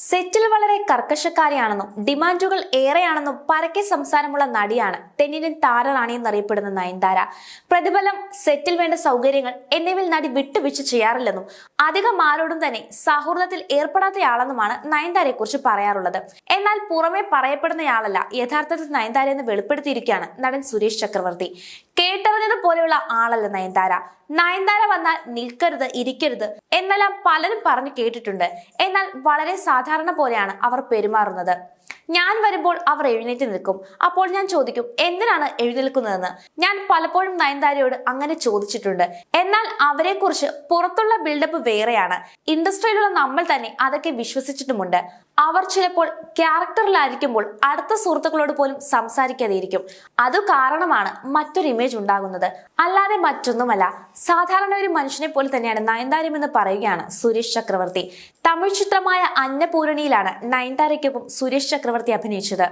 സെറ്റിൽ വളരെ കർക്കശക്കാരിയാണെന്നും ഡിമാൻഡുകൾ ഏറെയാണെന്നും പരക്കെ സംസാരമുള്ള നടിയാണ് തെന്നിന്ത്യൻ താരറാണി എന്നറിയപ്പെടുന്ന നയൻതാര. പ്രതിഫലം, സെറ്റിൽ വേണ്ട സൗകര്യങ്ങൾ എന്നിവയിൽ നടി വിട്ടുവീഴ്ച ചെയ്യാറില്ലെന്നും അധികം ആരോടും തന്നെ സൗഹൃദത്തിൽ ഏർപ്പെടാത്തയാളെന്നുമാണ് നയൻതാരയെ കുറിച്ച് പറയാറുള്ളത്. എന്നാൽ പുറമെ പറയപ്പെടുന്നയാളല്ല യഥാർത്ഥത്തിൽ നയൻതാര എന്ന് വെളിപ്പെടുത്തിയിരിക്കുകയാണ് നടൻ സുരേഷ് ചക്രവർത്തി. കേട്ടറിഞ്ഞത് പോലെയുള്ള ആളല്ല നയൻതാര. നയൻതാര വന്നാൽ നിൽക്കരുത്, ഇരിക്കരുത് എന്നെല്ലാം പലരും പറഞ്ഞു കേട്ടിട്ടുണ്ട്. എന്നാൽ വളരെ സാധാരണ പോലെയാണ് അവർ പെരുമാറുന്നത്. ഞാൻ വരുമ്പോൾ അവർ എഴുന്നേറ്റ് നിൽക്കും. അപ്പോൾ ഞാൻ ചോദിക്കും, എന്തിനാണ് എഴുന്നേൽക്കുന്നതെന്ന്. ഞാൻ പലപ്പോഴും നയൻതാരയോട് അങ്ങനെ ചോദിച്ചിട്ടുണ്ട്. എന്നാൽ അവരെ കുറിച്ച് പുറത്തുള്ള ബിൽഡപ്പ് വേറെയാണ്. ഇൻഡസ്ട്രിയിലുള്ള നമ്മൾ തന്നെ അതൊക്കെ വിശ്വസിച്ചിട്ടുമുണ്ട്. അവർ ചിലപ്പോൾ ക്യാരക്ടറിലായിരിക്കുമ്പോൾ അടുത്ത സുഹൃത്തുക്കളോട് പോലും സംസാരിക്കാതെയിരിക്കും. അതു കാരണമാണ് മറ്റൊരു ഇമേജ് ഉണ്ടാകുന്നത്, അല്ലാതെ മറ്റൊന്നുമല്ല. സാധാരണ ഒരു മനുഷ്യനെ പോലെ തന്നെയാണ് നയൻതാരം എന്ന് പറയുകയാണ് സുരേഷ് ചക്രവർത്തി. തമിഴ് ചിത്രമായ അന്നപൂരണിയിലാണ് നയൻതാരയ്ക്കൊപ്പം സുരേഷ് ചക്രവർത്തി അഭിനയിച്ചത്.